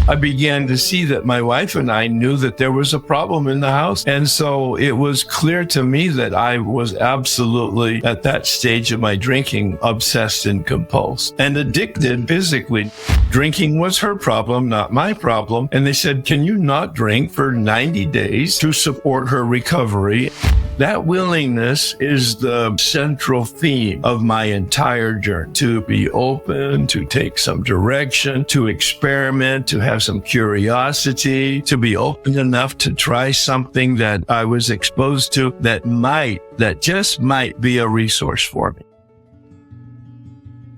I began to see that my wife and I knew that there was a problem in the house. And so it was clear to me that I was absolutely, at that stage of my drinking, obsessed and compulsed and addicted physically. Drinking was her problem, not my problem. And they said, can you not drink for 90 days to support her recovery? That willingness is the central theme of my entire journey. To be open, to take some direction, to experiment, to have some curiosity, to be open enough to try something that I was exposed to that just might be a resource for me.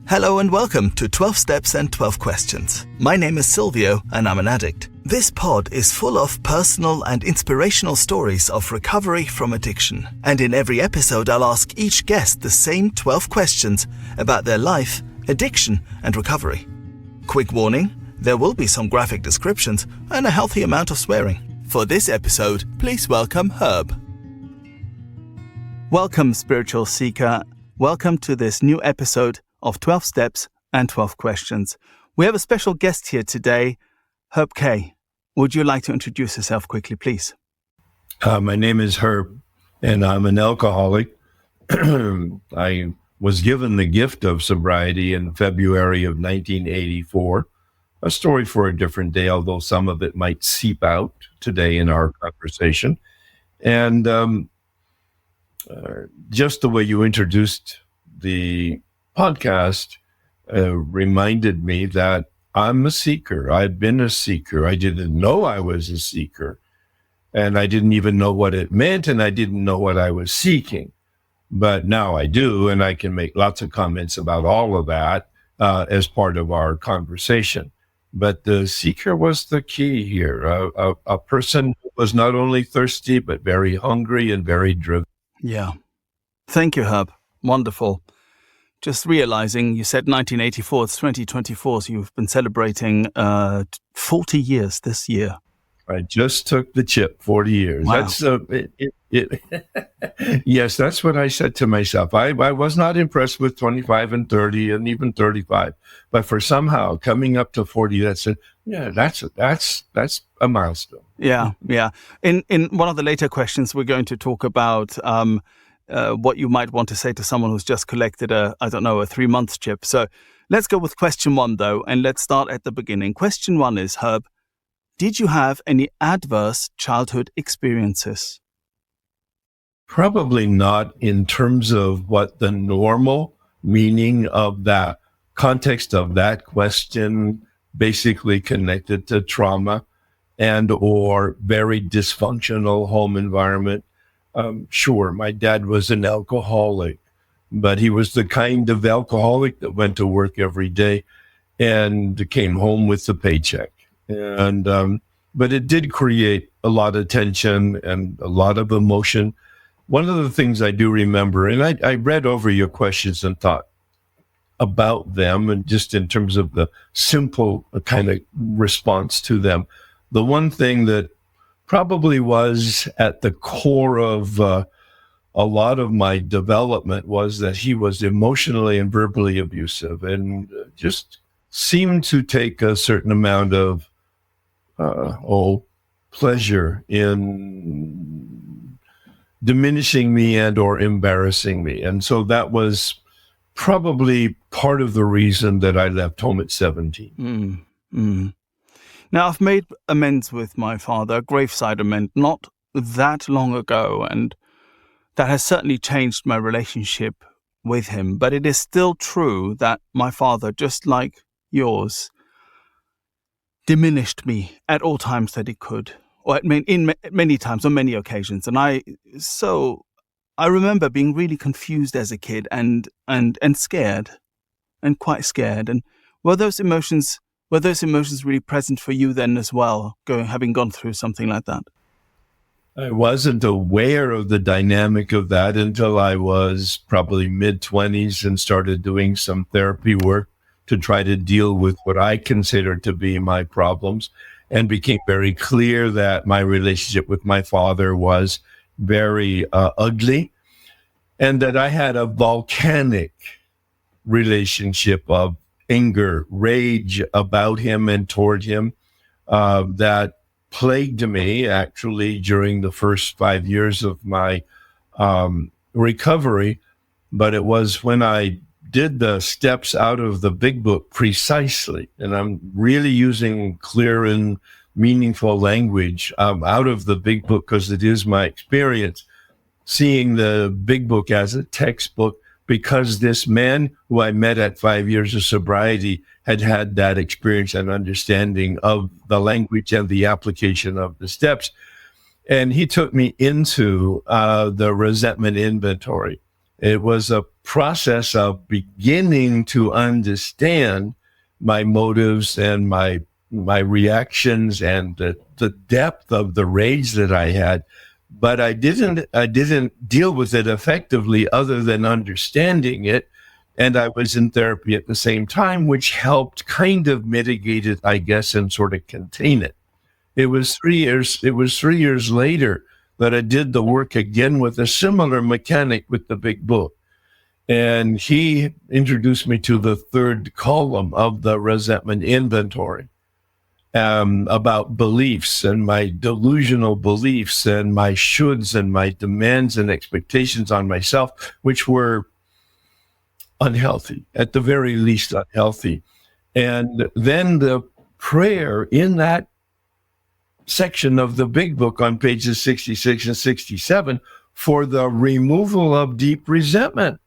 Hello and welcome to 12 Steps and 12 Questions. My name is Silvio and I'm an addict. This pod is full of personal and inspirational stories of recovery from addiction. And in every episode, I'll ask each guest the same 12 questions about their life, addiction, and recovery. Quick warning, there will be some graphic descriptions and a healthy amount of swearing. For this episode, please welcome Herb. Welcome, spiritual seeker. Welcome to this new episode of 12 Steps and 12 Questions. We have a special guest here today, Herb K. Would you like to introduce yourself quickly, please? My name is Herb, and I'm an alcoholic. I was given the gift of sobriety in February of 1984. A story for a different day, although some of it might seep out today in our conversation. And just the way you introduced the podcast reminded me that I'm a seeker. I've been a seeker. I didn't know I was a seeker, and I didn't even know what it meant, and I didn't know what I was seeking. But now I do, and I can make lots of comments about all of that as part of our conversation. But the seeker was the key here, a person who was not only thirsty, but very hungry and very driven. Yeah. Thank you, Herb. Wonderful. Just realizing you said 1984, it's 2024, so you've been celebrating 40 years this year. I just took the chip, 40 years. Wow. That's yes, that's what I said to myself. I was not impressed with 25 and 30 and even 35, but for somehow coming up to 40, that's a milestone. Yeah. In one of the later questions, we're going to talk about what you might want to say to someone who's just collected a 3-month chip. So let's go with question 1, though, and let's start at the beginning. Question 1 is, Herb, did you have any adverse childhood experiences? Probably not in terms of what the normal meaning of that context of that question basically connected to trauma and or very dysfunctional home environment. Sure, my dad was an alcoholic, but he was the kind of alcoholic that went to work every day and came home with the paycheck. And but it did create a lot of tension and a lot of emotion. One of the things I do remember, and I read over your questions and thought about them, and just in terms of the simple kind of response to them, the one thing that probably was at the core of a lot of my development was that he was emotionally and verbally abusive and just seemed to take a certain amount of pleasure in diminishing me and or embarrassing me. And so that was probably part of the reason that I left home at 17. Now, I've made amends with my father, a graveside amend, not that long ago, and that has certainly changed my relationship with him. But it is still true that my father, just like yours, diminished me at all times that he could, or in many times, on many occasions. And I remember being really confused as a kid and scared, and quite scared. And were those emotions really present for you then as well, having gone through something like that? I wasn't aware of the dynamic of that until I was probably mid-20s and started doing some therapy work to try to deal with what I considered to be my problems, and became very clear that my relationship with my father was very ugly, and that I had a volcanic relationship of anger, rage about him and toward him, that plagued me actually during the first 5 years of my recovery. But it was when I did the steps out of the big book precisely, and I'm really using clear and meaningful language out of the big book because it is my experience, seeing the big book as a textbook, because this man who I met at 5 years of sobriety had had that experience and understanding of the language and the application of the steps. And he took me into the resentment inventory. It was a process of beginning to understand my motives and my reactions and the depth of the rage that I had. But I didn't deal with it effectively other than understanding it. And I was in therapy at the same time, which helped kind of mitigate it, I guess, and sort of contain it. It was 3 years later that I did the work again with a similar mechanic with the big book. And he introduced me to the third column of the resentment inventory, about beliefs and my delusional beliefs and my shoulds and my demands and expectations on myself, which were unhealthy, at the very least unhealthy. And then the prayer in that section of the big book on pages 66 and 67 for the removal of deep resentment.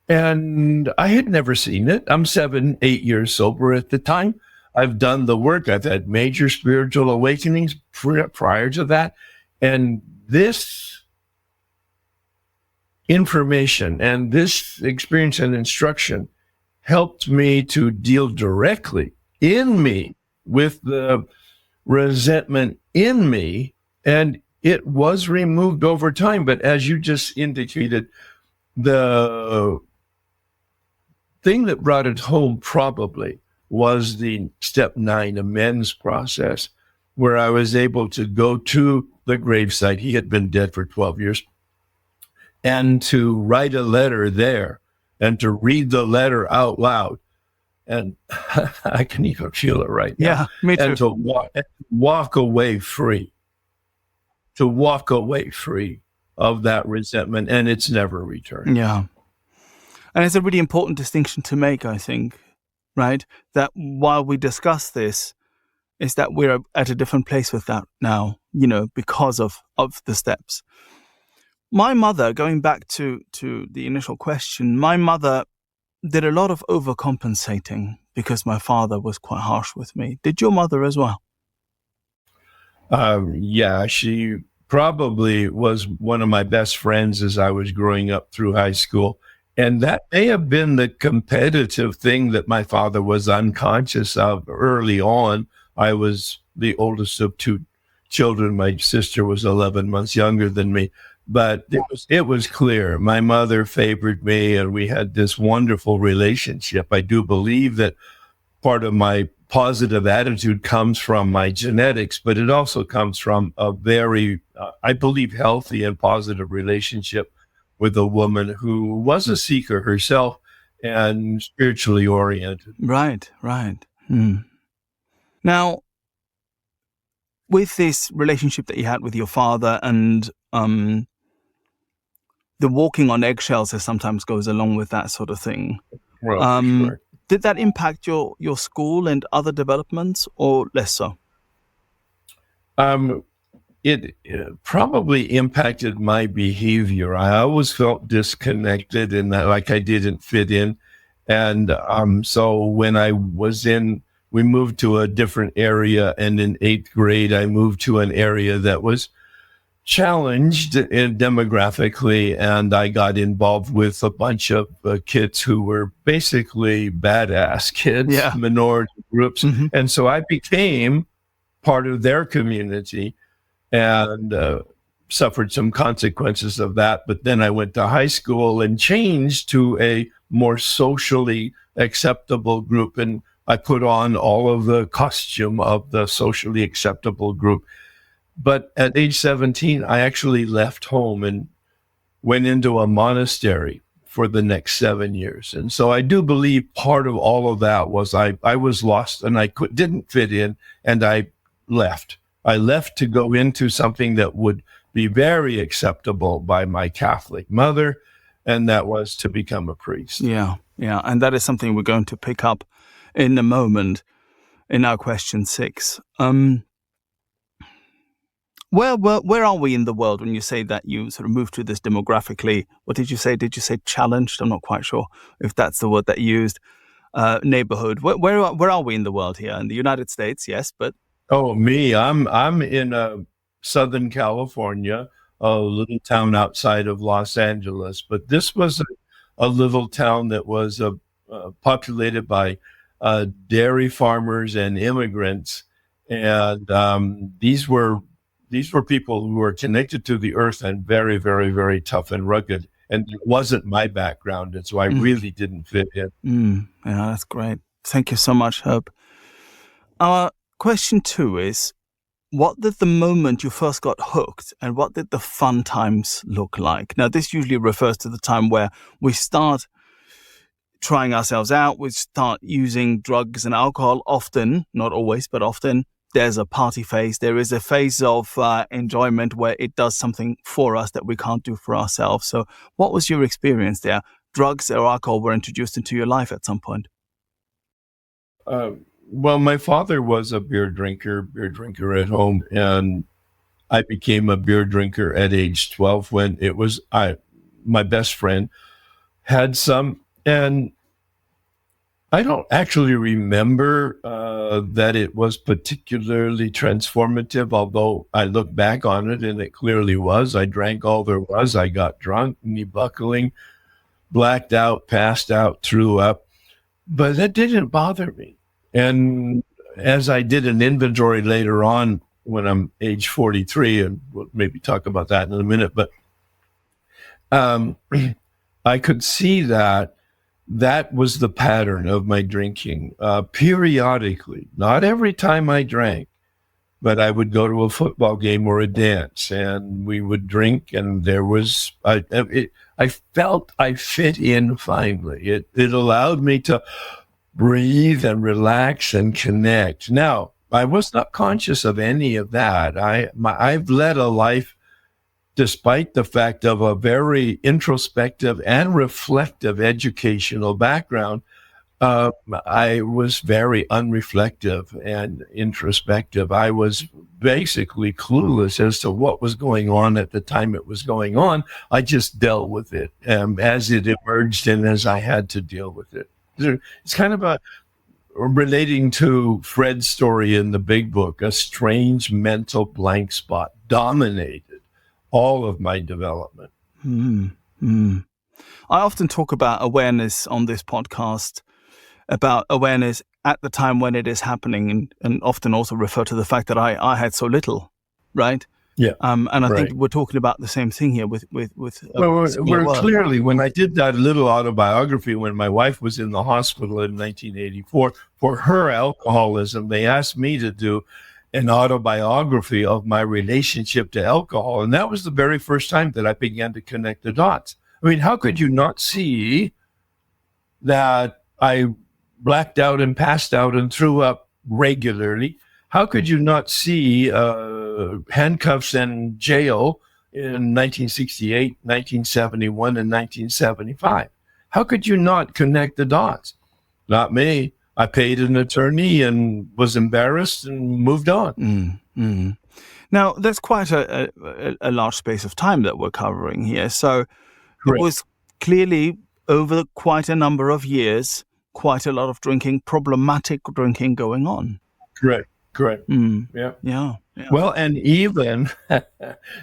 And I had never seen it. I'm 8 years sober at the time. I've done the work. I've had major spiritual awakenings prior to that. And this information and this experience and instruction helped me to deal directly in me with the resentment in me. And it was removed over time. But as you just indicated, the thing that brought it home probably was the step 9 amends process, where I was able to go to the gravesite. He had been dead for 12 years. And to write a letter there and to read the letter out loud. And I can even feel it right now. Yeah, me too. And to walk away free. To walk away free of that resentment, and it's never returned. Yeah. And it's a really important distinction to make, I think, right? That while we discuss this, is that we're at a different place with that now, because of the steps. My mother, going back to the initial question, my mother did a lot of overcompensating because my father was quite harsh with me. Did your mother as well? Yeah, she probably was one of my best friends as I was growing up through high school. And that may have been the competitive thing that my father was unconscious of early on. I was the oldest of 2 children. My sister was 11 months younger than me. But it was clear. My mother favored me, and we had this wonderful relationship. I do believe that part of my positive attitude comes from my genetics, but it also comes from a very, I believe, healthy and positive relationship with a woman who was a seeker herself and spiritually oriented. Right. Now, with this relationship that you had with your father and the walking on eggshells that sometimes goes along with that sort of thing, Well, sure. Did that impact your school and other developments, or less so? It probably impacted my behavior. I always felt disconnected and that, like I didn't fit in. And so when we moved to a different area, and in 8th grade, I moved to an area that was challenged demographically, and I got involved with a bunch of kids who were basically badass kids, minority groups. Mm-hmm. And so I became part of their community and suffered some consequences of that. But then I went to high school and changed to a more socially acceptable group, and I put on all of the costume of the socially acceptable group. But at age 17, I actually left home and went into a monastery for the next 7 years. And so I do believe part of all of that was I was lost and didn't fit in, and I left. I left to go into something that would be very acceptable by my Catholic mother, and that was to become a priest. Yeah. And that is something we're going to pick up in a moment in our question 6. Where are we in the world when you say that you sort of moved to this demographically? What did you say? Did you say challenged? I'm not quite sure if that's the word that you used. Neighborhood. Where are we in the world here? In the United States, yes, but Oh, me, I'm in Southern California, a little town outside of Los Angeles. But this was a little town that was populated by dairy farmers and immigrants, and these were people who were connected to the earth and very, very, very tough and rugged. And it wasn't my background, and so I really didn't fit in. Yeah, that's great. Thank you so much, Herb. Our question 2 is, what did the moment you first got hooked and what did the fun times look like? Now, this usually refers to the time where we start trying ourselves out, we start using drugs and alcohol often, not always, but often. There's a party phase. There is a phase of enjoyment where it does something for us that we can't do for ourselves. So what was your experience there? Drugs or alcohol were introduced into your life at some point? Well, my father was a beer drinker at home, and I became a beer drinker at age 12 when it was my best friend had some, and I don't actually remember that it was particularly transformative, although I look back on it and it clearly was. I drank all there was. I got drunk, knee buckling, blacked out, passed out, threw up, but that didn't bother me. And as I did an inventory later on when I'm age 43, and we'll maybe talk about that in a minute, but I could see that was the pattern of my drinking. Periodically, not every time I drank, but I would go to a football game or a dance, and we would drink, and there was, I felt I fit in finally. It allowed me to breathe and relax and connect. Now, I was not conscious of any of that. I've led a life, despite the fact of a very introspective and reflective educational background. I was very unreflective and introspective. I was basically clueless as to what was going on at the time it was going on. I just dealt with it as it emerged and as I had to deal with it. It's kind of relating to Fred's story in the Big Book. A strange mental blank spot dominated all of my development. I often talk about awareness on this podcast, about awareness at the time when it is happening, and often also refer to the fact that I had so little, right? Yeah. And I right. think we're talking about the same thing here with we're clearly, when I did that little autobiography when my wife was in the hospital in 1984 for her alcoholism, they asked me to do an autobiography of my relationship to alcohol. And that was the very first time that I began to connect the dots. I mean, how could you not see that I blacked out and passed out and threw up regularly? How could you not see handcuffs and jail in 1968, 1971, and 1975? How could you not connect the dots? Not me. I paid an attorney and was embarrassed and moved on. Now, that's quite a large space of time that we're covering here. So Correct. It was clearly over quite a number of years, quite a lot of drinking, problematic drinking going on. Correct. Yeah. Well, and even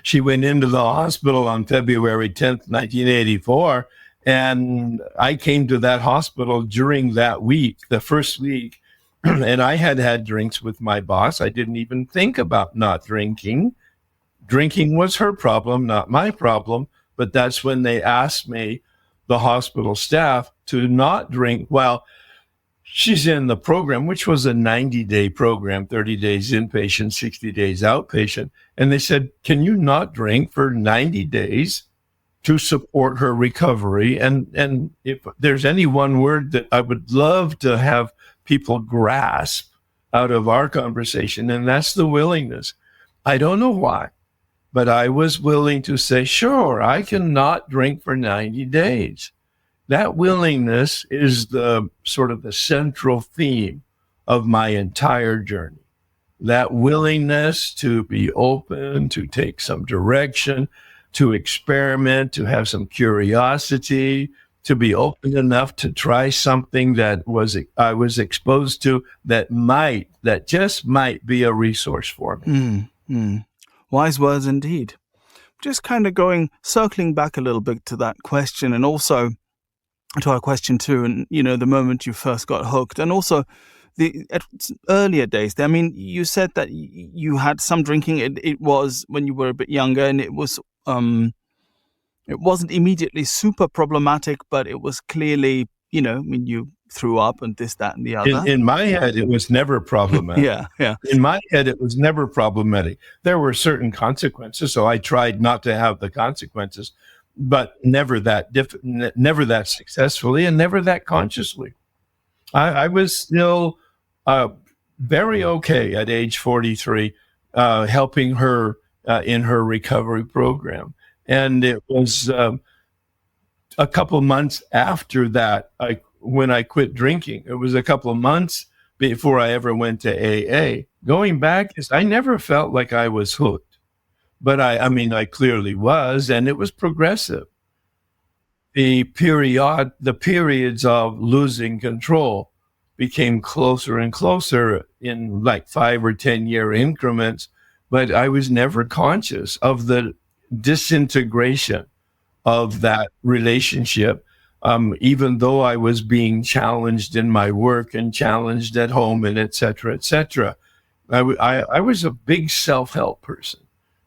she went into the hospital on February 10th, 1984. And I came to that hospital during that week, the first week, and I had drinks with my boss. I didn't even think about not drinking. Drinking was her problem, not my problem. But that's when they asked me, the hospital staff, to not drink while she's in the program, which was a 90-day program, 30 days inpatient, 60 days outpatient. And they said, can you not drink for 90 days to support her recovery. And if there's any one word that I would love to have people grasp out of our conversation, and that's the willingness. I don't know why, but I was willing to say, sure, I can not drink for 90 days. That willingness is the sort of the central theme of my entire journey. That willingness to be open, to take some direction, to experiment, to have some curiosity, to be open enough to try something that I was exposed to that just might be a resource for me. Wise words indeed. Just kind of circling back a little bit to that question, and also to our question too, and the moment you first got hooked, and also the earlier days. I mean, you said that you had some drinking. It was when you were a bit younger, and it wasn't immediately super problematic, but it was clearly, you threw up and this, that, and the other. In my head, it was never problematic. Yeah. In my head, it was never problematic. There were certain consequences, so I tried not to have the consequences, but never that successfully, and never that consciously. I was still very okay at age 43, helping her in her recovery program. And it was a couple months after that, when I quit drinking. It was a couple of months before I ever went to AA. Going back, I never felt like I was hooked, but I clearly was, and it was progressive. The periods of losing control became closer and closer in like 5 or 10 year increments, but I was never conscious of the disintegration of that relationship, even though I was being challenged in my work and challenged at home and et cetera, et cetera. I was a big self-help person,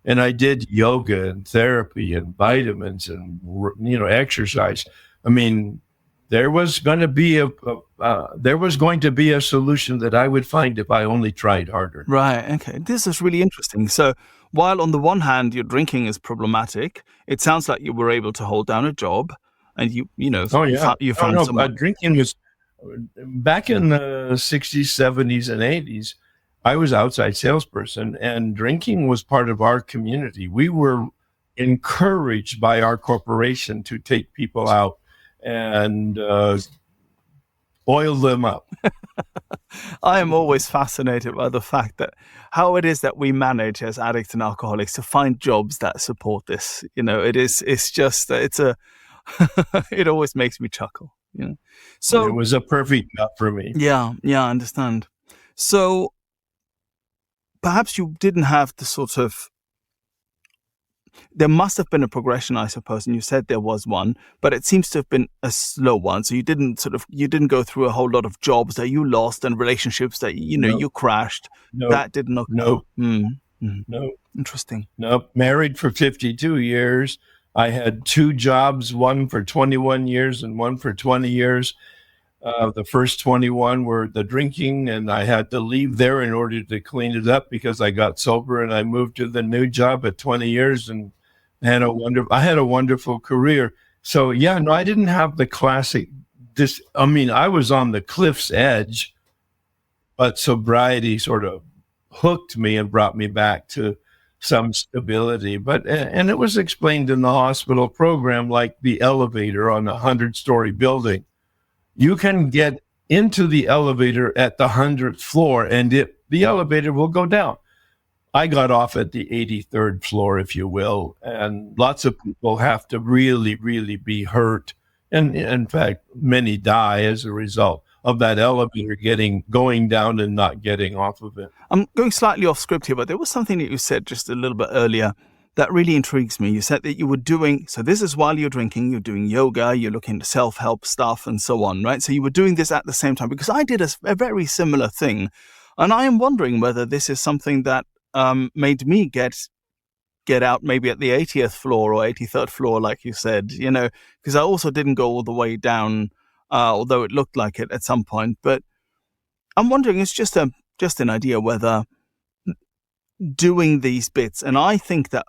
and I did yoga and therapy and vitamins and exercise. I mean, there was going to be a solution that I would find if I only tried harder. Right. Okay. This is really interesting. So while on the one hand your drinking is problematic, it sounds like you were able to hold down a job, and you found someone. Drinking was back in the 60s, 70s, and 80s. I was outside salesperson, and drinking was part of our community. We were encouraged by our corporation to take people out and oil them up. I am always fascinated by the fact that how it is that we manage as addicts and alcoholics to find jobs that support this. It always makes me chuckle. So it was a perfect job for me. Yeah, I understand. So perhaps you didn't have the sort of, there must have been a progression, I suppose, and you said there was one, but it seems to have been a slow one. So you didn't go through a whole lot of jobs that you lost and relationships that you crashed. No. That didn't occur. No. No. Interesting. Nope. Married for 52 years. I had 2 jobs, one for 21 years and one for 20 years. The first 21 were the drinking, and I had to leave there in order to clean it up because I got sober, and I moved to the new job at 20 years and had I had a wonderful career. So I didn't have the classic I was on the cliff's edge, but sobriety sort of hooked me and brought me back to some stability. And it was explained in the hospital program like the elevator on a 100-story building. You can get into the elevator at the 100th floor, and the elevator will go down. I got off at the 83rd floor, if you will, and lots of people have to really, really be hurt. And in fact, many die as a result of that elevator going down and not getting off of it. I'm going slightly off script here, but there was something that you said just a little bit earlier that really intrigues me. You said that you were doing, so this is while you're drinking, you're doing yoga, you're looking into self-help stuff and so on, right? So you were doing this at the same time, because I did a very similar thing. And I am wondering whether this is something that made me get out maybe at the 80th floor or 83rd floor, like you said, because I also didn't go all the way down, although it looked like it at some point. But I'm wondering, it's just an idea whether doing these bits. And I think that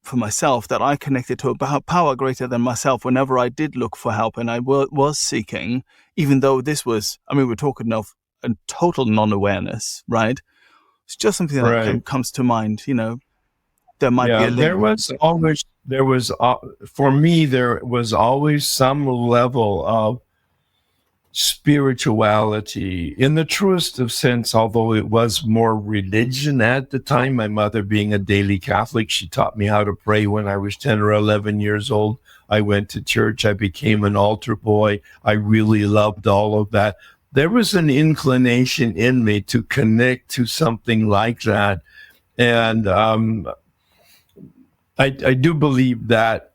for myself, that I connected to a power greater than myself whenever I did look for help and I was seeking, even though this was, we're talking of a total non-awareness, right? It's just something that comes to mind, there might be a link. For me, there was always some level of spirituality in the truest of sense, although it was more religion at the time. My mother being a daily Catholic, she taught me how to pray when I was 10 or 11 years old. I went to church. I became an altar boy. I really loved all of that. There was an inclination in me to connect to something like that. And I do believe that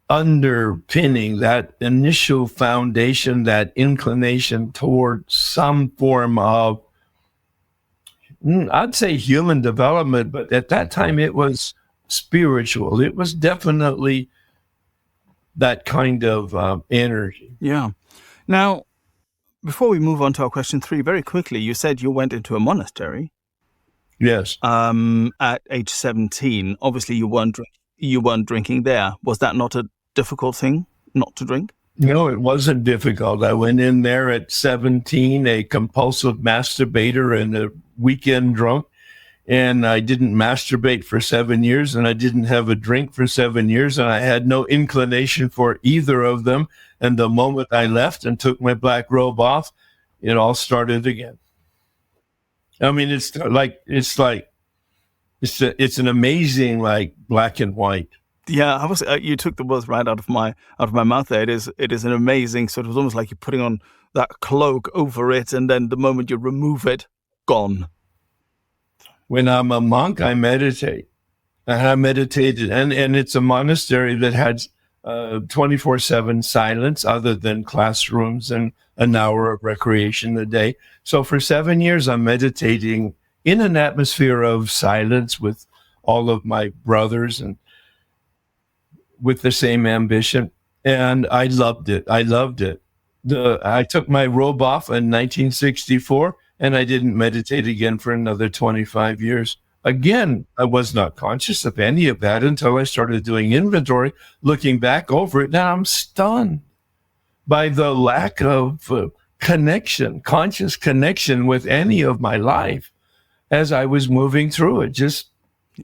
underpinning, that initial foundation, that inclination toward some form of, I'd say human development, but at that time it was spiritual. It was definitely that kind of energy. Yeah. Now, before we move on to our question 3, very quickly, you said you went into a monastery. Yes. At age 17. Obviously, you weren't drinking there. Was that not a difficult thing not to drink? No, it wasn't difficult. I went in there at 17, a compulsive masturbator and a weekend drunk, and I didn't masturbate for 7 years, and I didn't have a drink for 7 years, and I had no inclination for either of them. And the moment I left and took my black robe off, it all started again. It's an amazing, like, black and white. Yeah, you took the words right out of my mouth there. It is an amazing sort of, it's almost like you're putting on that cloak over it, and then the moment you remove it, gone. When I'm a monk, I meditate. And I meditated, and it's a monastery that had 24/7 silence other than classrooms and an hour of recreation a day. So for 7 years, I'm meditating in an atmosphere of silence with all of my brothers and with the same ambition. And I loved it. I took my robe off in 1964, and I didn't meditate again for another 25 years. Again, I was not conscious of any of that until I started doing inventory, looking back over it. Now I'm stunned by the lack of conscious connection with any of my life as I was moving through it,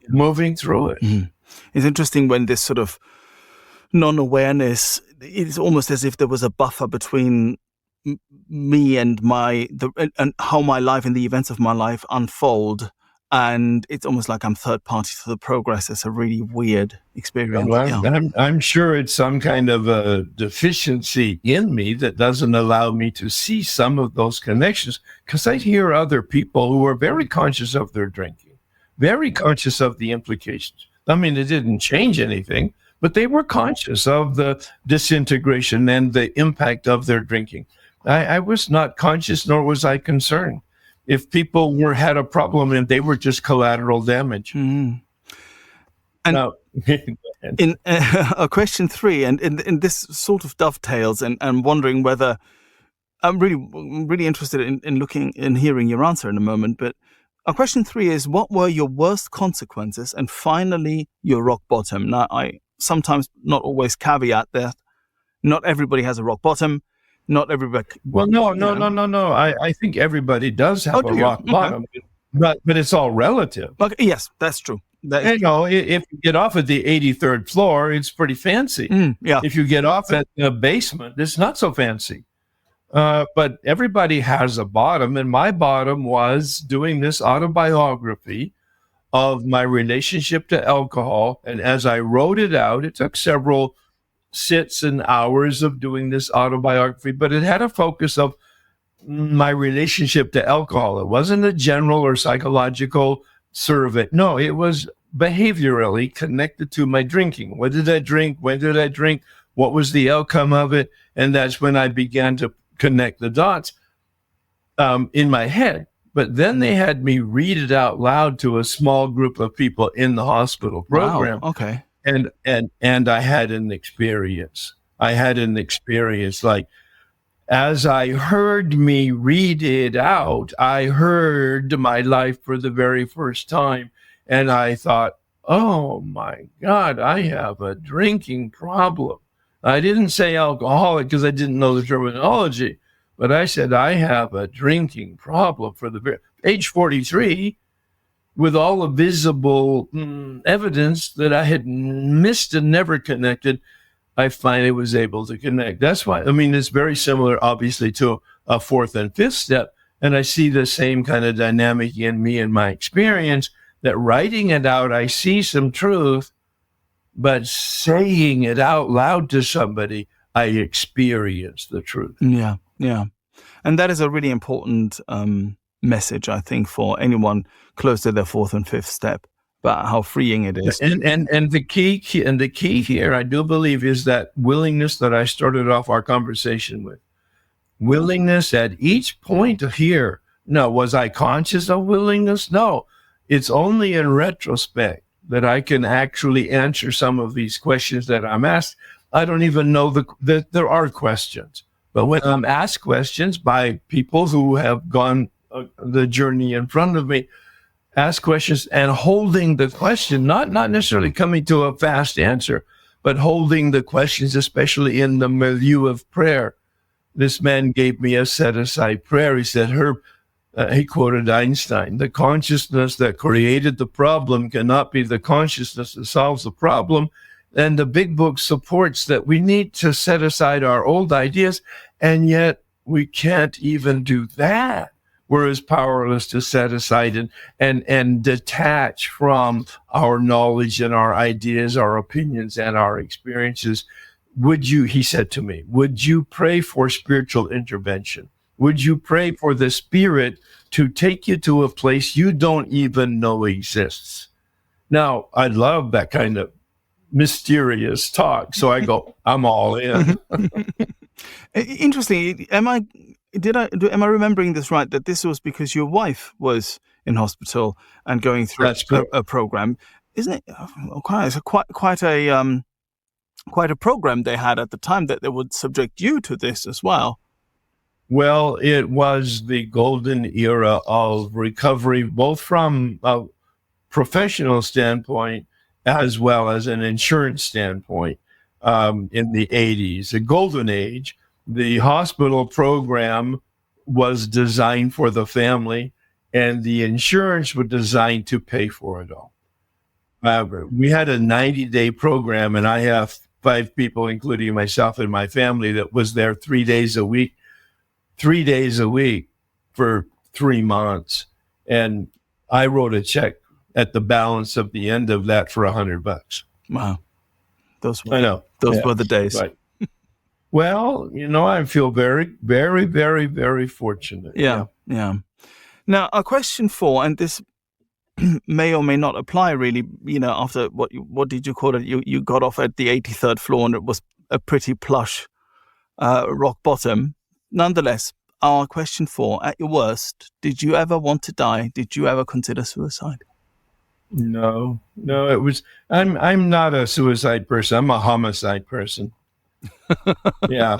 moving through it. Mm-hmm. It's interesting when this sort of non-awareness, it's almost as if there was a buffer between me and and how my life and the events of my life unfold. And it's almost like I'm third party to the progress. It's a really weird experience. Well, I'm sure it's some kind of a deficiency in me that doesn't allow me to see some of those connections, because I hear other people who are very conscious of their drinking, very conscious of the implications. It didn't change anything, but they were conscious of the disintegration and the impact of their drinking. I was not conscious, nor was I concerned if people had a problem and they were just collateral damage. Mm-hmm. And now, in question 3, and this sort of dovetails, and I'm wondering whether I'm really interested in looking and hearing your answer in a moment. But question 3 is, what were your worst consequences, and finally your rock bottom? Now, I sometimes, not always, caveat that not everybody has a rock bottom. Not everybody. Well, no. I think everybody does have a rock bottom, but it's all relative. Okay, yes, that's true. If you get off at the 83rd floor, it's pretty fancy. Yeah. If you get off at the basement, it's not so fancy. But everybody has a bottom, and my bottom was doing this autobiography of my relationship to alcohol. And as I wrote it out, it took several sits and hours of doing this autobiography, but it had a focus of my relationship to alcohol. It wasn't a general or psychological survey. No, it was behaviorally connected to my drinking. What did I drink? When did I drink? What was the outcome of it? And that's when I began to connect the dots in my head. But then they had me read it out loud to a small group of people in the hospital program. Wow. Okay. And I had an experience. Like as I heard me read it out, I heard my life for the very first time. And I thought, oh my God, I have a drinking problem. I didn't say alcoholic because I didn't know the terminology, but I said, I have a drinking problem for the age 43, with all the visible evidence that I had missed and never connected. I finally was able to connect. That's why, I mean, it's very similar, obviously, to a fourth and fifth step. And I see the same kind of dynamic in me and my experience, that writing it out, I see some truth, but saying it out loud to somebody, I experience the truth. Yeah, yeah. And that is a really important message, I think, for anyone close to their fourth and fifth step, about how freeing it is. And the key here, I do believe, is that willingness that I started off our conversation with. Willingness at each point here. No, was I conscious of willingness? No. It's only in retrospect that I can actually answer some of these questions that I'm asked. I don't even know that there are questions. But when I'm asked questions by people who have gone the journey in front of me, ask questions and holding the question, not necessarily coming to a fast answer, but holding the questions, especially in the milieu of prayer. This man gave me a set-aside prayer. He said, Herb, he quoted Einstein, the consciousness that created the problem cannot be the consciousness that solves the problem. And the big book supports that we need to set aside our old ideas, and yet we can't even do that. We're as powerless to set aside and detach from our knowledge and our ideas, our opinions, and our experiences. He said to me, would you pray for spiritual intervention? Would you pray for the Spirit to take you to a place you don't even know exists? Now, I love that kind of mysterious talk. So I go, I'm all in. Interesting. Am I remembering this right, that this was because your wife was in hospital and going through a program? Isn't it quite a program they had at the time that they would subject you to this as well? Well, it was the golden era of recovery, both from a professional standpoint as well as an insurance standpoint. In the 80s, a golden age, the hospital program was designed for the family, and the insurance was designed to pay for it all. We had a 90-day program, and I have 5 people, including myself and my family, that was there 3 days a week for 3 months. And I wrote a check at the balance of the end of that for $100. Wow. Those were the days. Right. Well, I feel very, very, very, very fortunate. Yeah. Now, a question 4, and this may or may not apply really, after what did you call it? You got off at the 83rd floor and it was a pretty plush rock bottom. Nonetheless, our question 4, at your worst, did you ever want to die? Did you ever consider suicide? No, it was, I'm not a suicide person. I'm a homicide person. Yeah.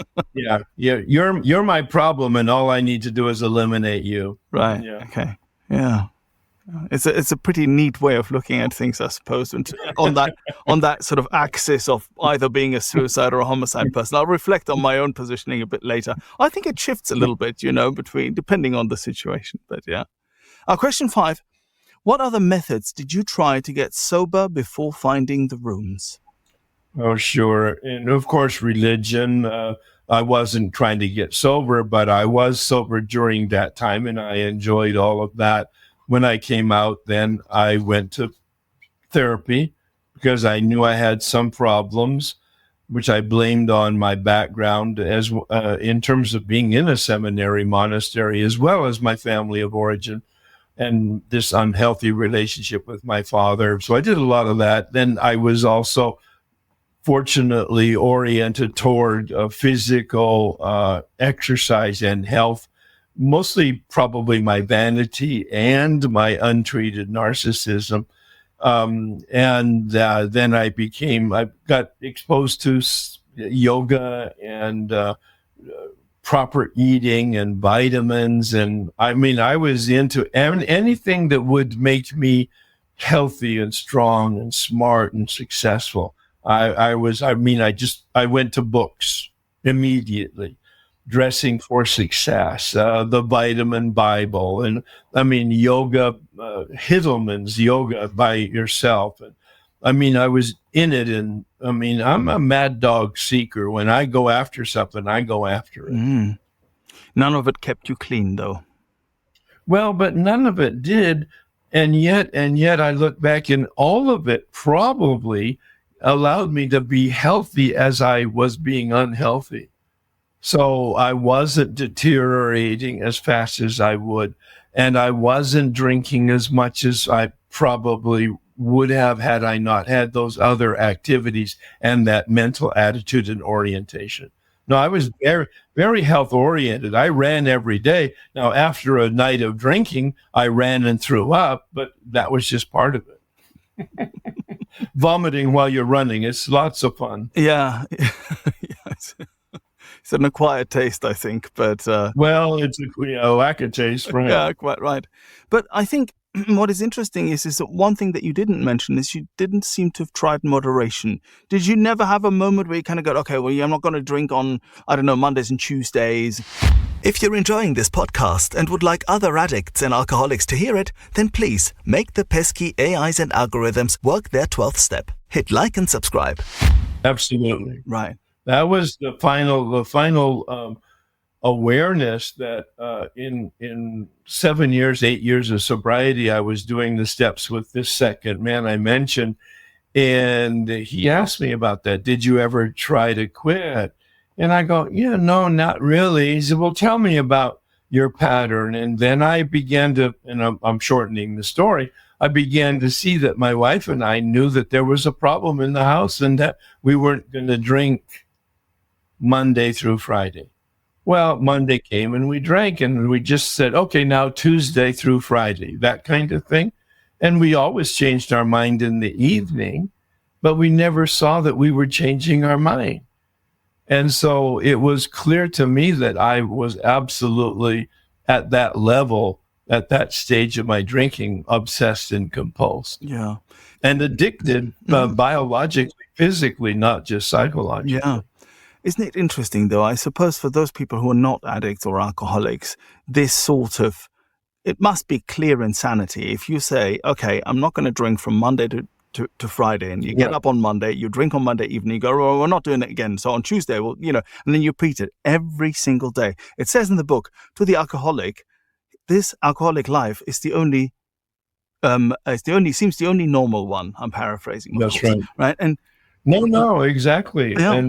You're my problem, and all I need to do is eliminate you. Right. Yeah. Okay. Yeah. It's a pretty neat way of looking at things, I suppose, and on that sort of axis of either being a suicide or a homicide person. I'll reflect on my own positioning a bit later. I think it shifts a little bit, between, depending on the situation. But yeah. Question 5. What other methods did you try to get sober before finding the rooms? Oh, sure. And of course, religion. I wasn't trying to get sober, but I was sober during that time, and I enjoyed all of that. When I came out, then I went to therapy because I knew I had some problems, which I blamed on my background as in terms of being in a seminary monastery, as well as my family of origin and this unhealthy relationship with my father. So I did a lot of that. Then I was also fortunately oriented toward physical exercise and health, mostly probably my vanity and my untreated narcissism. Then I got exposed to yoga and proper eating and vitamins. And I mean, I was into anything that would make me healthy and strong and smart and successful. I went to books immediately. Dressing for Success, the Vitamin Bible, and I mean, yoga, Hittleman's Yoga by Yourself. And I mean, I was in it. And I mean, I'm a mad dog seeker. When I go after something, I go after it. Mm. None of it kept you clean, though. Well, but none of it did. And yet I look back, and all of it probably allowed me to be healthy as I was being unhealthy. So I wasn't deteriorating as fast as I would, and I wasn't drinking as much as I probably would have had I not had those other activities and that mental attitude and orientation. No, I was very, very health oriented. I ran every day. Now, after a night of drinking, I ran and threw up, but that was just part of it. Vomiting while you're running, it's lots of fun. Yeah. It's an acquired taste, I think, but... well, it's a lack of taste, right? Yeah, quite right. But I think what is interesting is that one thing that you didn't mention is you didn't seem to have tried moderation. Did you never have a moment where you kind of go, okay, well, I'm not going to drink on, I don't know, Mondays and Tuesdays? If you're enjoying this podcast and would like other addicts and alcoholics to hear it, then please make the pesky AIs and algorithms work their 12th step. Hit like and subscribe. Absolutely. Right. That was the final awareness that in 8 years of sobriety, I was doing the steps with this second man I mentioned. And he asked me about that. Did you ever try to quit? And I go, yeah, no, not really. He said, well, tell me about your pattern. And then I began to, and I'm shortening the story, I began to see that my wife and I knew that there was a problem in the house and that we weren't going to drink Monday through Friday. Well, Monday came and we drank, and we just said, okay, now Tuesday through Friday, that kind of thing. And we always changed our mind in the evening, but we never saw that we were changing our mind. And so it was clear to me that I was absolutely at that level, at that stage of my drinking, obsessed and compulsed. Yeah. And addicted biologically, physically, not just psychologically. Yeah. Isn't it interesting, though? I suppose for those people who are not addicts or alcoholics, this sort of, it must be clear insanity. If you say, okay, I'm not going to drink from Monday to Friday, and you get up on Monday, you drink on Monday evening, you go, oh, we're not doing it again. So on Tuesday, well, and then you repeat it every single day. It says in the book, to the alcoholic, this alcoholic life is the only seems the only normal one. I'm paraphrasing. That's right. Right. And no, exactly. Yeah.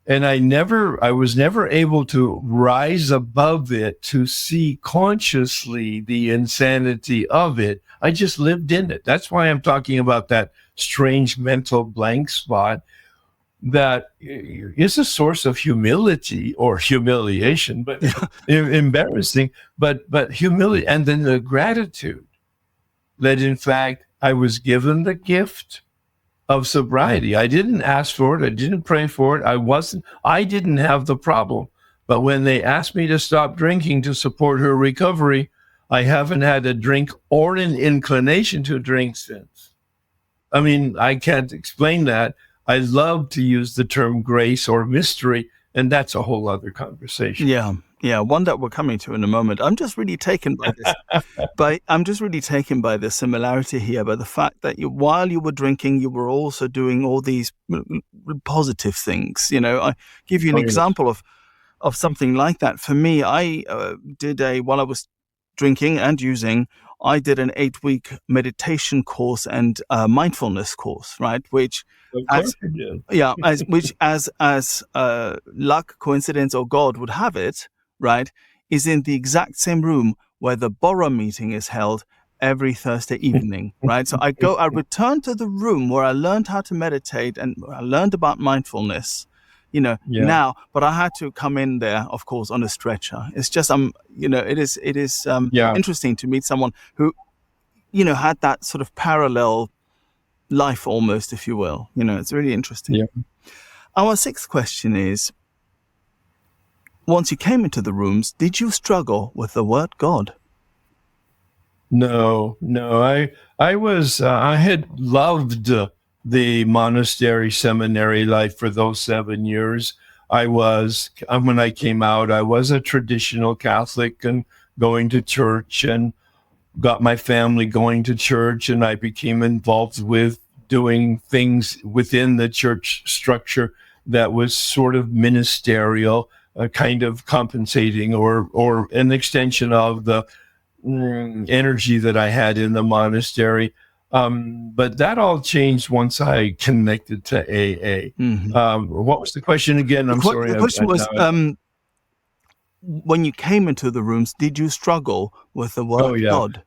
And I was never able to rise above it to see consciously the insanity of it. I just lived in it. That's why I'm talking about that strange mental blank spot that is a source of humility or humiliation, but embarrassing, but humility. And then the gratitude that in fact I was given the gift of sobriety. I didn't ask for it. I didn't pray for it. I didn't have the problem. But when they asked me to stop drinking to support her recovery, I haven't had a drink or an inclination to drink since. I mean, I can't explain that. I love to use the term grace or mystery, and that's a whole other conversation. Yeah, one that we're coming to in a moment. I'm just really taken by this. I'm just really taken by the similarity here, by the fact that while you were drinking, you were also doing all these positive things. I give you an example of something like that. For me, I while I was drinking and using, I did an 8-week meditation course and mindfulness course, right? Which, as luck, coincidence, or God would have it, right, is in the exact same room where the Bora meeting is held every Thursday evening, right? So I return to the room where I learned how to meditate and I learned about mindfulness, now, but I had to come in there, of course, on a stretcher. It's just, it is interesting to meet someone who, had that sort of parallel life almost, if you will. It's really interesting. Yeah. Our sixth question is, once you came into the rooms, did you struggle with the word God? No. I had loved the monastery seminary life for those 7 years. When I came out, I was a traditional Catholic and going to church, and got my family going to church, and I became involved with doing things within the church structure that was sort of ministerial, kind of compensating or an extension of the energy that I had in the monastery. But that all changed once I connected to AA. What was the question again? I'm sorry. The question was, when you came into the rooms, did you struggle with the word God?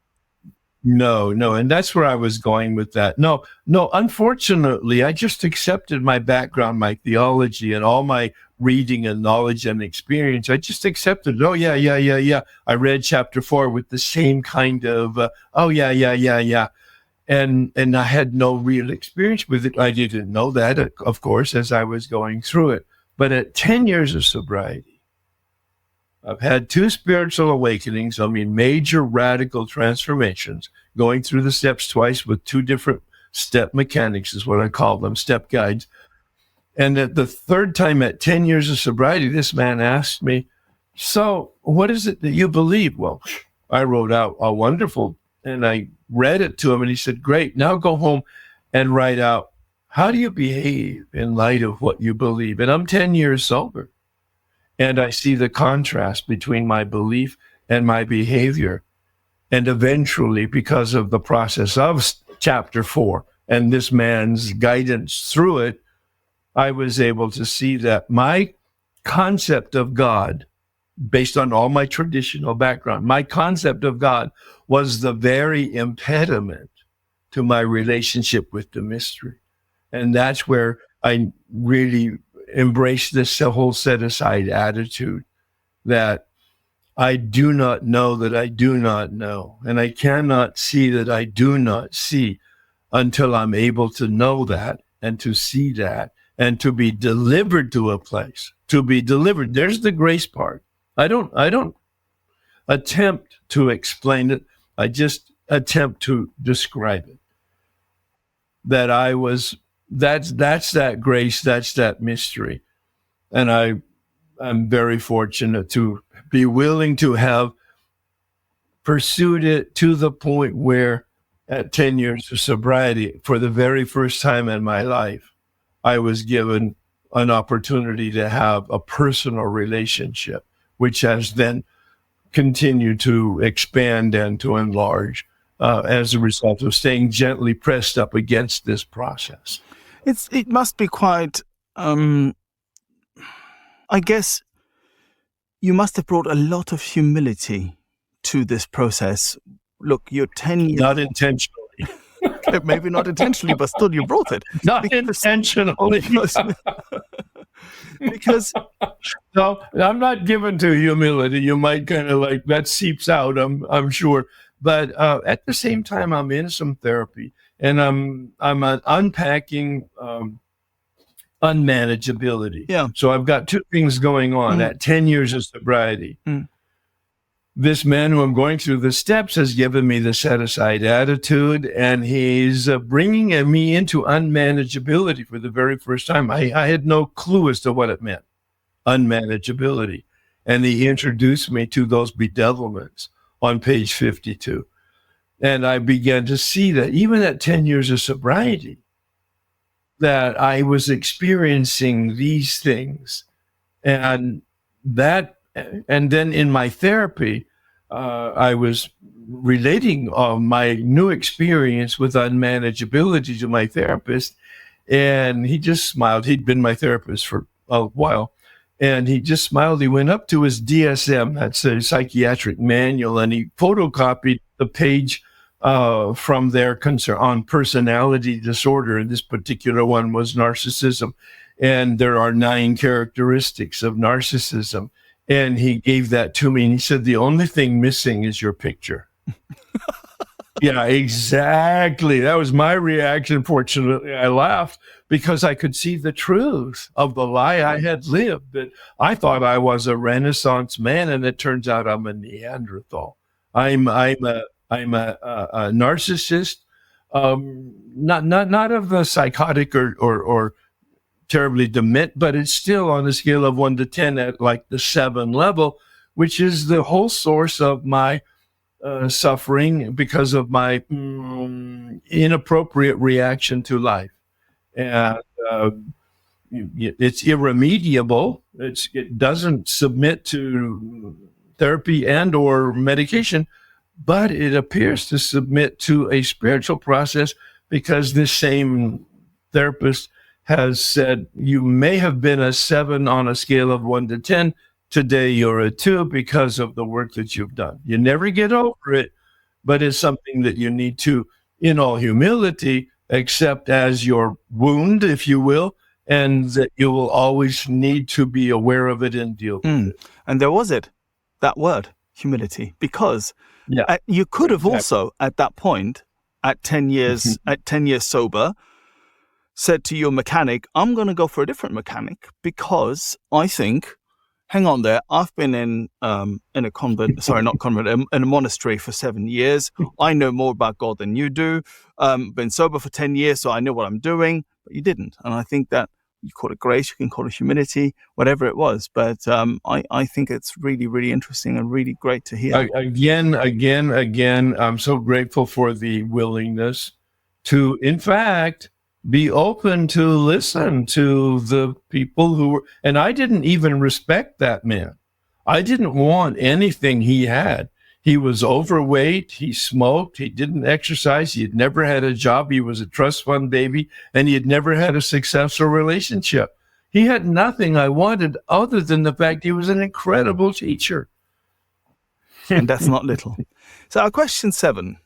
No. And that's where I was going with that. No. Unfortunately, I just accepted my background, my theology, and all my reading and knowledge and experience. I just accepted, yeah. I read chapter 4 with the same kind of, yeah. And I had no real experience with it. I didn't know that, of course, as I was going through it. But at 10 years of sobriety, I've had 2 spiritual awakenings, major radical transformations, going through the steps twice with 2 different step mechanics is what I call them, step guides. And at the 3rd time at 10 years of sobriety, this man asked me, so what is it that you believe? Well, I wrote out a wonderful, and I read it to him, and he said, great, now go home and write out, how do you behave in light of what you believe? And I'm 10 years sober. And I see the contrast between my belief and my behavior. And eventually, because of the process of chapter 4 and this man's guidance through it, I was able to see that my concept of God, based on all my traditional background, my concept of God was the very impediment to my relationship with the mystery. And that's where I really embrace this whole set-aside attitude that I do not know that I do not know, and I cannot see that I do not see until I'm able to know that and to see that and to be delivered to a place, to be delivered. There's the grace part. I don't attempt to explain it. I just attempt to describe it. That's that grace, that's that mystery. And I'm very fortunate to be willing to have pursued it to the point where at 10 years of sobriety, for the very first time in my life, I was given an opportunity to have a personal relationship, which has then continued to expand and to enlarge as a result of staying gently pressed up against this process. It must be quite, I guess you must have brought a lot of humility to this process. Look, you're 10 years... Not intentionally. Maybe not intentionally, but still you brought it. Not intentionally. Because... No, I'm not given to humility. You might kind of like, that seeps out, I'm sure. But at the same time, I'm in some therapy, and I'm unpacking unmanageability. Yeah. So I've got 2 things going on at 10 years of sobriety. This man who I'm going through the steps has given me the set-aside attitude, and he's bringing me into unmanageability for the very first time. I had no clue as to what it meant, unmanageability. And he introduced me to those bedevilments on page 52. And I began to see that even at 10 years of sobriety, that I was experiencing these things. And then in my therapy, I was relating my new experience with unmanageability to my therapist. And he just smiled. He'd been my therapist for a while. And he just smiled. He went up to his DSM, that's a psychiatric manual, and he photocopied the page from their concern on personality disorder. And this particular one was narcissism. And there are 9 characteristics of narcissism. And he gave that to me, and he said, the only thing missing is your picture. Yeah, exactly. That was my reaction. Fortunately, I laughed because I could see the truth of the lie I had lived. That I thought I was a Renaissance man, and it turns out I'm a Neanderthal. I'm a narcissist, not of the psychotic or terribly dement, but it's still on a scale of 1 to 10 at like the 7 level, which is the whole source of my suffering because of my inappropriate reaction to life. And it's irremediable. It doesn't submit to therapy and or medication, but it appears to submit to a spiritual process because this same therapist has said you may have been a 7 on a scale of 1 to 10. Today you're a 2 because of the work that you've done. You never get over it, but it's something that you need to, in all humility, accept as your wound, if you will, and that you will always need to be aware of it and deal with it. And there was that word, humility, because Yeah, you could have exactly. also, at that point, at 10 years sober, said to your mechanic, I'm going to go for a different mechanic because I think, hang on there, I've been in a convent, sorry, not convent, in a monastery for 7 years. I know more about God than you do. Been sober for 10 years, so I know what I'm doing. But you didn't. And I think that you call it grace, you can call it humility, whatever it was. But I think it's really, really interesting and really great to hear. Again, I'm so grateful for the willingness to, in fact, be open to listen to the people who were, and I didn't even respect that man. I didn't want anything he had. He was overweight. He smoked. He didn't exercise. He had never had a job. He was a trust fund baby, and he had never had a successful relationship. He had nothing I wanted other than the fact he was an incredible teacher. And that's not little. So our question 7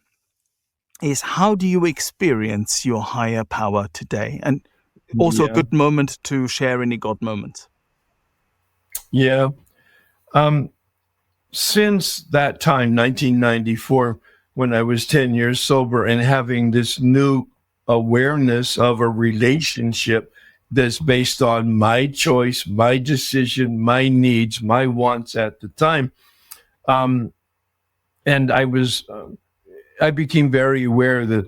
is, how do you experience your higher power today? And also a good moment to share any God moments. Yeah. Since that time, 1994, when I was 10 years sober and having this new awareness of a relationship that's based on my choice, my decision, my needs, my wants at the time. And I became very aware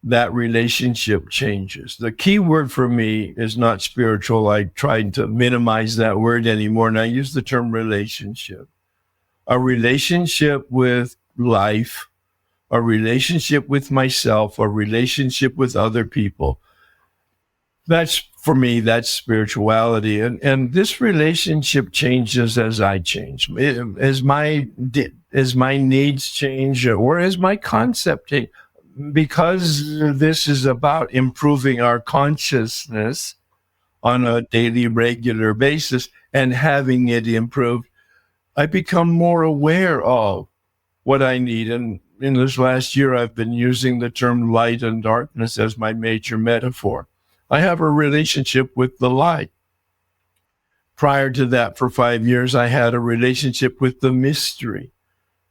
that relationship changes. The key word for me is not spiritual. I tried to minimize that word anymore, and I use the term relationship. A relationship with life, a relationship with myself, a relationship with other people. That's, for me, that's spirituality. And this relationship changes as I change, as my needs change, or as my concept change. Because this is about improving our consciousness on a daily, regular basis and having it improved, I become more aware of what I need. And in this last year, I've been using the term light and darkness as my major metaphor. I have a relationship with the light. Prior to that, for 5 years, I had a relationship with the mystery.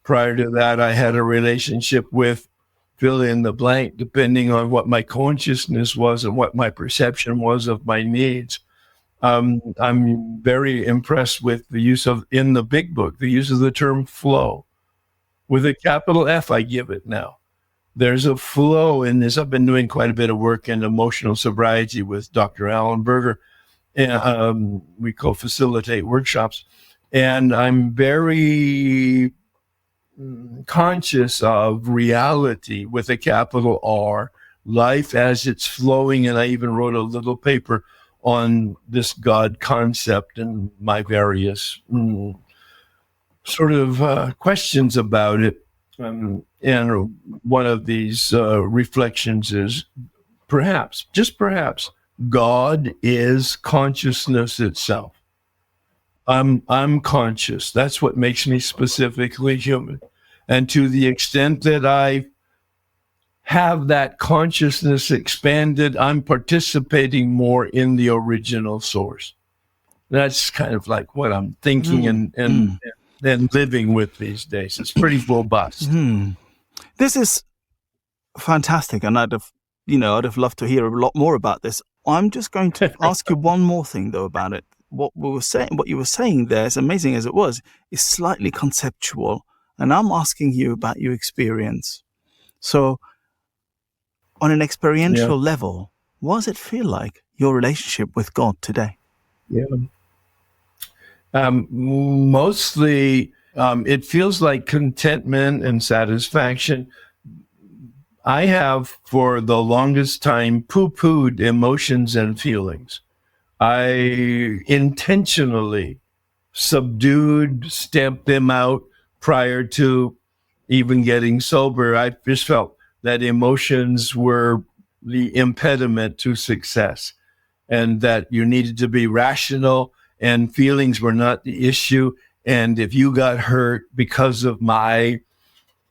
Prior to that, I had a relationship with fill in the blank, depending on what my consciousness was and what my perception was of my needs. I'm very impressed with the use of, in the big book, the use of the term flow. With a capital F, I give it now. There's a flow in this. I've been doing quite a bit of work in emotional sobriety with Dr. Alan Berger. And we co-facilitate workshops. And I'm very conscious of reality with a capital R, life as it's flowing. And I even wrote a little paper on this God concept and my various sort of questions about it. And one of these reflections is perhaps, just perhaps, God is consciousness itself. I'm conscious. That's what makes me specifically human. And to the extent that I have that consciousness expanded, I'm participating more in the original source. That's kind of like what I'm thinking and living with these days. It's pretty robust. This is fantastic. And I'd have loved to hear a lot more about this. I'm just going to ask you one more thing though about it. What you were saying there, as amazing as it was, is slightly conceptual. And I'm asking you about your experience. So on an experiential level, what does it feel like, your relationship with God today? Yeah. Mostly, it feels like contentment and satisfaction. I have, for the longest time, poo-pooed emotions and feelings. I intentionally stamped them out prior to even getting sober. I just felt that emotions were the impediment to success, and that you needed to be rational, and feelings were not the issue. And if you got hurt because of my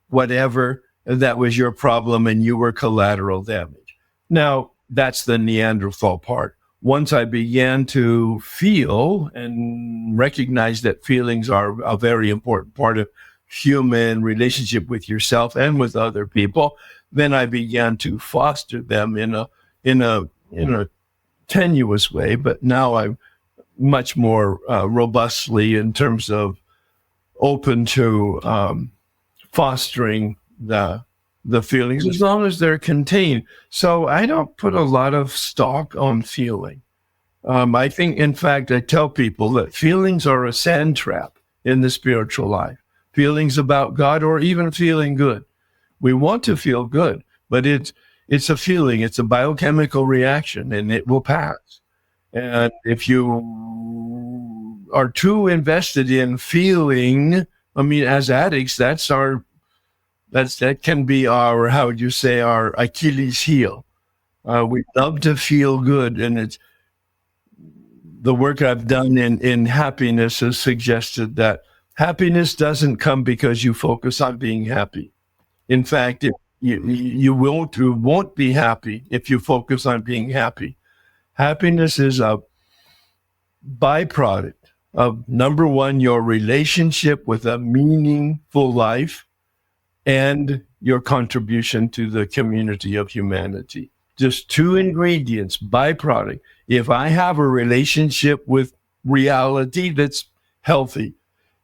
whatever, that was your problem and you were collateral damage. Now, that's the Neanderthal part. Once I began to feel and recognize that feelings are a very important part of human relationship with yourself and with other people, then I began to foster them in a tenuous way. But now I'm much more robustly, in terms of open to fostering the feelings, as long as they're contained. So I don't put a lot of stock on feeling. I think, in fact, I tell people that feelings are a sand trap in the spiritual life. Feelings about God, or even feeling good. We want to feel good, but it's a feeling. It's a biochemical reaction, and it will pass. And if you are too invested in feeling, as addicts, that can be our, how would you say, our Achilles heel. We love to feel good, and it's the work I've done in happiness has suggested that happiness doesn't come because you focus on being happy. In fact, you won't be happy if you focus on being happy. Happiness is a byproduct of, number one, your relationship with a meaningful life and your contribution to the community of humanity. Just two ingredients, byproduct. If I have a relationship with reality that's healthy,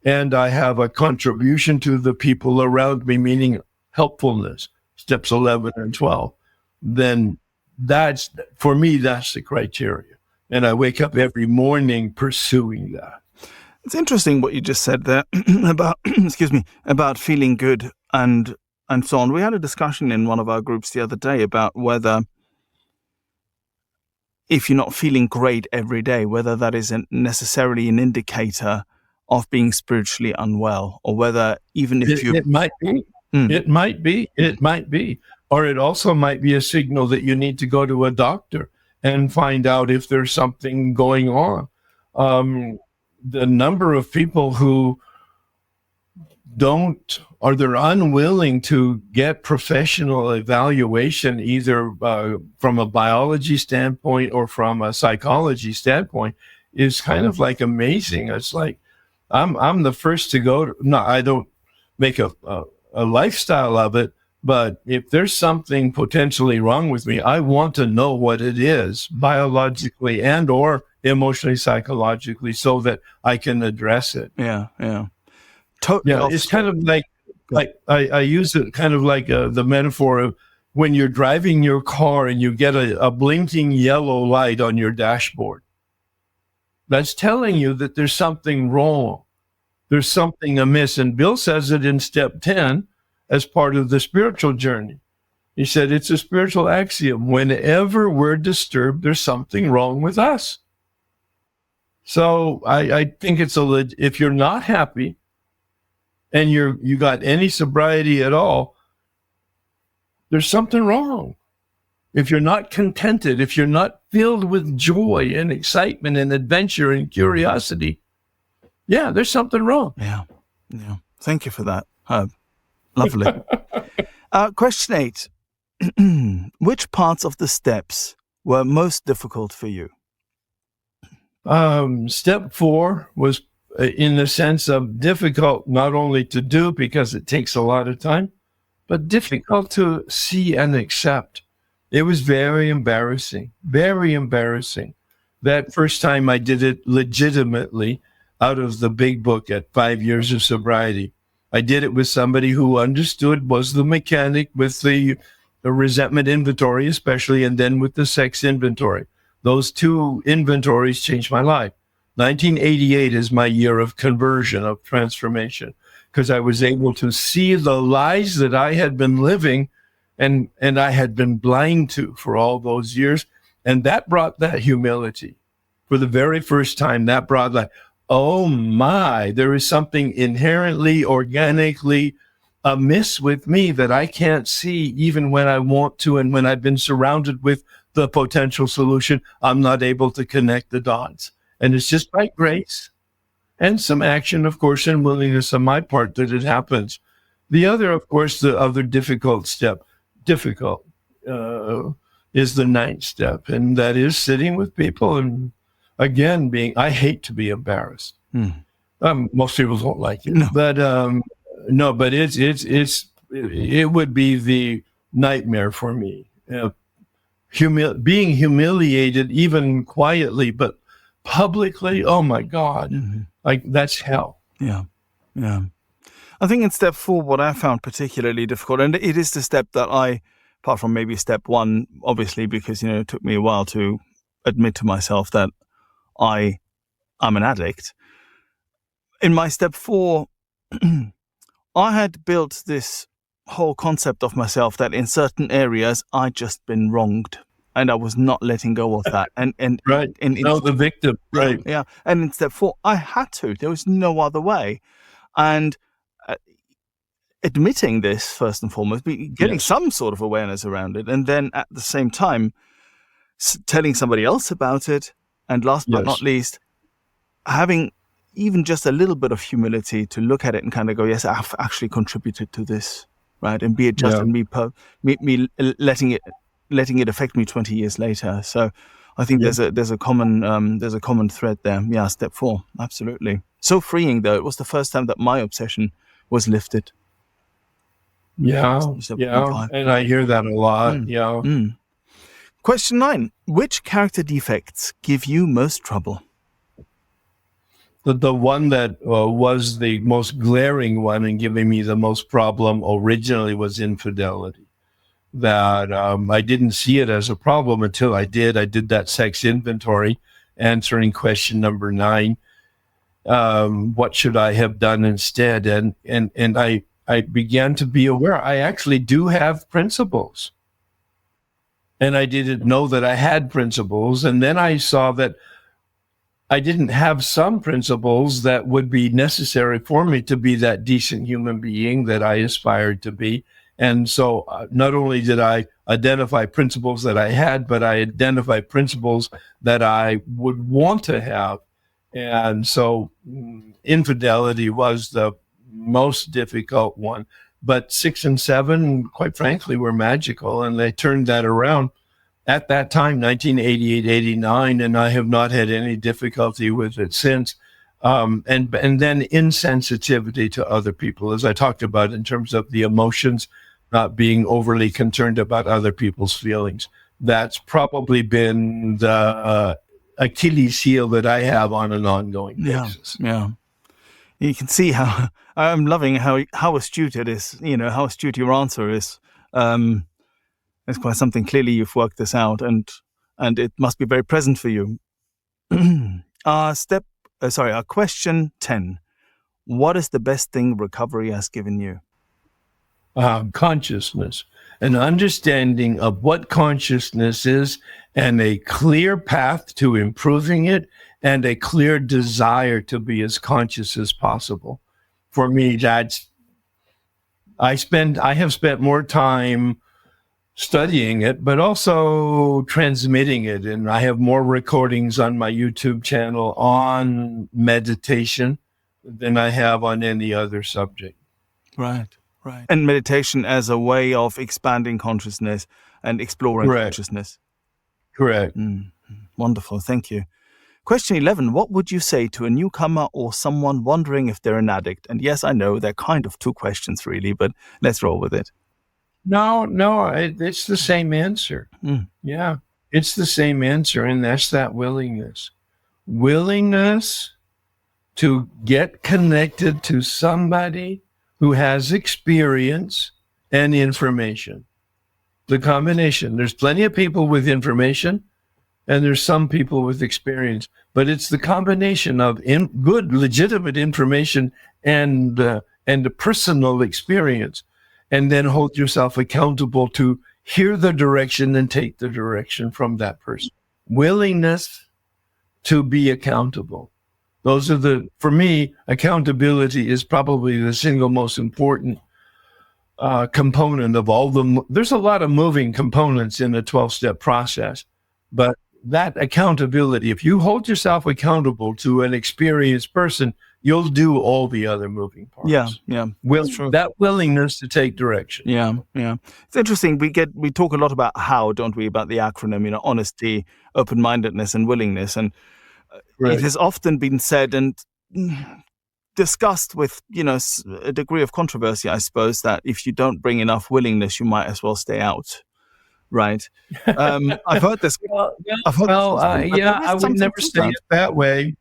and I have a contribution to the people around me, meaning helpfulness, steps 11 and 12, then that's, for me, that's the criteria. And I wake up every morning pursuing that. It's interesting what you just said there about, about feeling good and so on. We had a discussion in one of our groups the other day about whether, if you're not feeling great every day, whether that isn't necessarily an indicator of being spiritually unwell, or whether even if it might be, it might be, or it also might be a signal that you need to go to a doctor and find out if there's something going on. The number of people who they're unwilling to get professional evaluation, either from a biology standpoint or from a psychology standpoint, is kind of like amazing. It's like, I'm the first to go. No, I don't make a lifestyle of it, but if there's something potentially wrong with me, I want to know what it is, biologically and or emotionally, psychologically, so that I can address it. Yeah. It's kind of like I use it kind of like the metaphor of when you're driving your car and you get a blinking yellow light on your dashboard. That's telling you that there's something wrong. There's something amiss. And Bill says it in step 10 as part of the spiritual journey. He said it's a spiritual axiom. Whenever we're disturbed, there's something wrong with us. So I think if you're not happy and you got any sobriety at all, there's something wrong. If you're not contented, if you're not filled with joy and excitement and adventure and curiosity, there's something wrong. Yeah. Thank you for that, Herb. Lovely. Question 8. Which parts of the steps were most difficult for you? Step 4 was, in the sense of difficult, not only to do because it takes a lot of time, but difficult to see and accept. It was very embarrassing, very embarrassing. That first time I did it legitimately out of the big book at 5 years of sobriety. I did it with somebody who understood, was the mechanic with the resentment inventory, especially, and then with the sex inventory. Those two inventories changed my life. 1988 is my year of conversion, of transformation, because I was able to see the lies that I had been living and I had been blind to for all those years. And that brought that humility. For the very first time, that brought like, oh my, there is something inherently, organically amiss with me that I can't see even when I want to. And when I've been surrounded with the potential solution, I'm not able to connect the dots. And it's just by grace and some action, of course, and willingness on my part that it happens. The other, of course, the other difficult step, is the 9th step. And that is sitting with people and, again, I hate to be embarrassed. Most people don't like it, but it would be the nightmare for me. Being humiliated, even quietly, but publicly, oh my God, that's hell. Yeah. I think in step 4, what I found particularly difficult, and it is the step that apart from maybe step 1, obviously, because, it took me a while to admit to myself that I'm an addict. In my step 4, I had built this whole concept of myself that in certain areas I'd just been wronged and I was not letting go of that. And right. The victim. Right. Yeah. And in step 4, I had to. There was no other way. And admitting this, first and foremost, getting some sort of awareness around it, and then at the same time telling somebody else about it, and last but not least, having even just a little bit of humility to look at it and kind of go, yes, I've actually contributed to this, right? And be it just me letting it affect me 20 years later. So I think there's a common thread there. Yeah, step 4, absolutely. So freeing, though. It was the first time that my obsession was lifted. Yeah. And I hear that a lot. Question 9. Which character defects give you most trouble? The one that was the most glaring one and giving me the most problem originally was infidelity. That I didn't see it as a problem until I did. I did that sex inventory, answering question number 9. What should I have done instead? And I began to be aware I actually do have principles. And I didn't know that I had principles. And then I saw that I didn't have some principles that would be necessary for me to be that decent human being that I aspired to be. And so not only did I identify principles that I had, but I identified principles that I would want to have. And so infidelity was the most difficult one. But 6 and 7, quite frankly, were magical. And they turned that around at that time, 1988, 89, and I have not had any difficulty with it since. And then insensitivity to other people, as I talked about, in terms of the emotions, not being overly concerned about other people's feelings. That's probably been the Achilles heel that I have on an ongoing basis. Yeah. You can see how I'm loving how astute it is, how astute your answer is. It's quite something. Clearly you've worked this out and it must be very present for you. Question 10. What is the best thing recovery has given you? Consciousness, an understanding of what consciousness is, and a clear path to improving it, and a clear desire to be as conscious as possible. For me, I have spent more time studying it, but also transmitting it. And I have more recordings on my YouTube channel on meditation than I have on any other subject. Right. And meditation as a way of expanding consciousness and exploring consciousness. Correct. Wonderful. Thank you. Question 11. What would you say to a newcomer or someone wondering if they're an addict? And yes, I know they're kind of 2 questions really, but let's roll with it. No, it's the same answer. Mm. Yeah, it's the same answer, and that's that willingness. Willingness to get connected to somebody who has experience and information. The combination. There's plenty of people with information, and there's some people with experience, but it's the combination of good, legitimate information and the personal experience, and then hold yourself accountable to hear the direction and take the direction from that person. Willingness to be accountable. Those are for me, accountability is probably the single most important component of all there's a lot of moving components in the 12-step process, but that accountability, if you hold yourself accountable to an experienced person, you'll do all the other moving parts. Yeah. That willingness to take direction. Yeah. It's interesting. We talk a lot about how, don't we? About the acronym, honesty, open-mindedness, and willingness. And Right. It has often been said and discussed with, a degree of controversy, I suppose, that if you don't bring enough willingness, you might as well stay out. Right. I've heard this. I would never say it that way.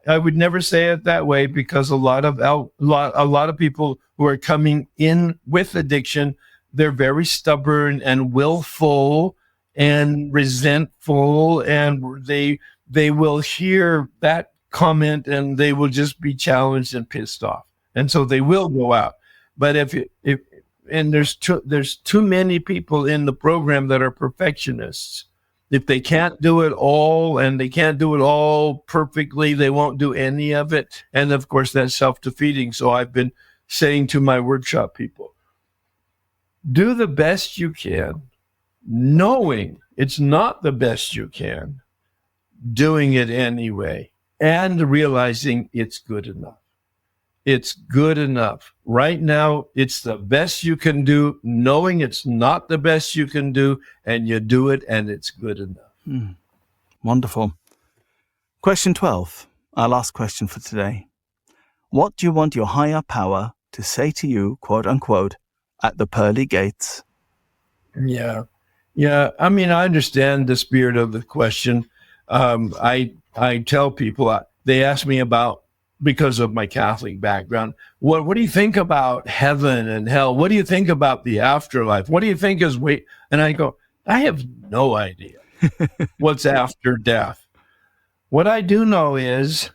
I would never say it that way because a lot of people who are coming in with addiction, they're very stubborn and willful and resentful, and they will hear that comment and they will just be challenged and pissed off, and so they will go out. But if there's too many people in the program that are perfectionists. If they can't do it all and they can't do it all perfectly, they won't do any of it. And of course, that's self-defeating. So I've been saying to my workshop people, do the best you can, knowing it's not the best you can, doing it anyway, and realizing it's good enough. It's good enough. Right now, it's the best you can do, knowing it's not the best you can do, and you do it, and it's good enough. Wonderful. Question 12, our last question for today. What do you want your higher power to say to you, quote unquote, at the pearly gates? Yeah. I mean, I understand the spirit of the question. I tell people, they ask me about, because of my Catholic background, what do you think about heaven and hell? What do you think about the afterlife? What do you think is And I go, I have no idea what's after death. What I do know is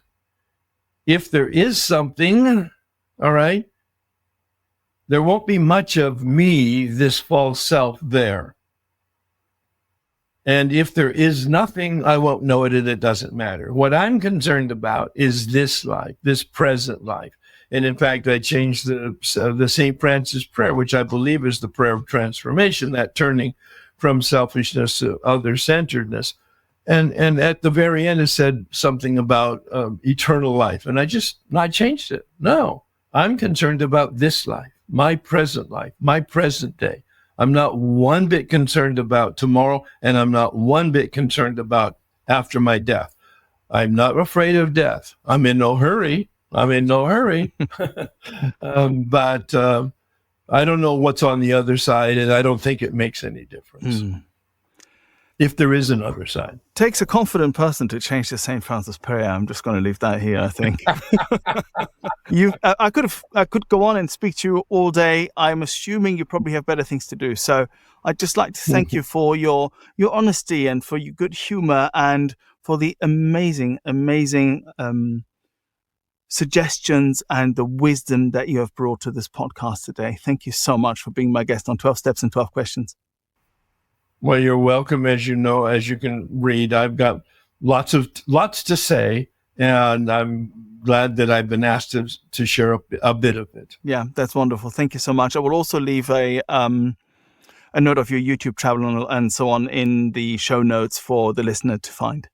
if there is something, all right, there won't be much of me, this false self, there. And if there is nothing, I won't know it, and it doesn't matter. What I'm concerned about is this life, this present life. And in fact, I changed the St. Francis prayer, which I believe is the prayer of transformation, that turning from selfishness to other-centeredness. And at the very end, it said something about eternal life. And I changed it. No, I'm concerned about this life, my present day. I'm not one bit concerned about tomorrow, and I'm not one bit concerned about after my death. I'm not afraid of death. I'm in no hurry. But I don't know what's on the other side, and I don't think it makes any difference. If there is another side. Takes a confident person to change the St. Francis prayer. I'm just going to leave that here, I think. I could go on and speak to you all day. I'm assuming you probably have better things to do. So I'd just like to thank you for your honesty and for your good humor and for the amazing suggestions and the wisdom that you have brought to this podcast today. Thank you so much for being my guest on 12 Steps and 12 Questions. Well, you're welcome. As you know, as you can read, I've got lots to say, and I'm glad that I've been asked to share a bit of it. Yeah, that's wonderful. Thank you so much. I will also leave a note of your YouTube channel and so on in the show notes for the listener to find.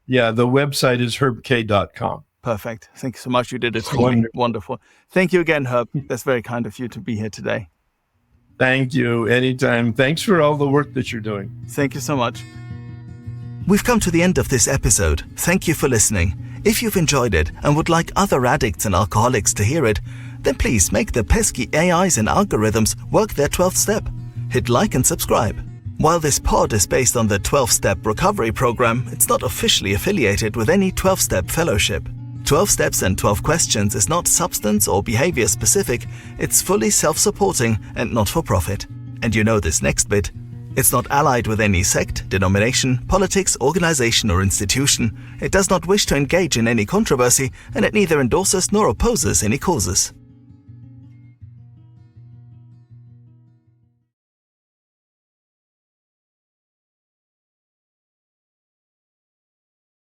Yeah, the website is herbk.com. Perfect. Thank you so much. You did it for me. Wonderful. Thank you again, Herb. That's very kind of you to be here today. Thank you. Anytime. Thanks for all the work that you're doing. Thank you so much. We've come to the end of this episode. Thank you for listening. If you've enjoyed it and would like other addicts and alcoholics to hear it, then please make the pesky AIs and algorithms work their 12th step. hit like and subscribe. While this pod is based on the 12-Step Recovery Program, it's not officially affiliated with any 12-Step fellowship. 12 Steps and 12 Questions is not substance or behavior specific, it's fully self-supporting and not for profit. And you know this next bit. It's not allied with any sect, denomination, politics, organization or institution. It does not wish to engage in any controversy, and it neither endorses nor opposes any causes.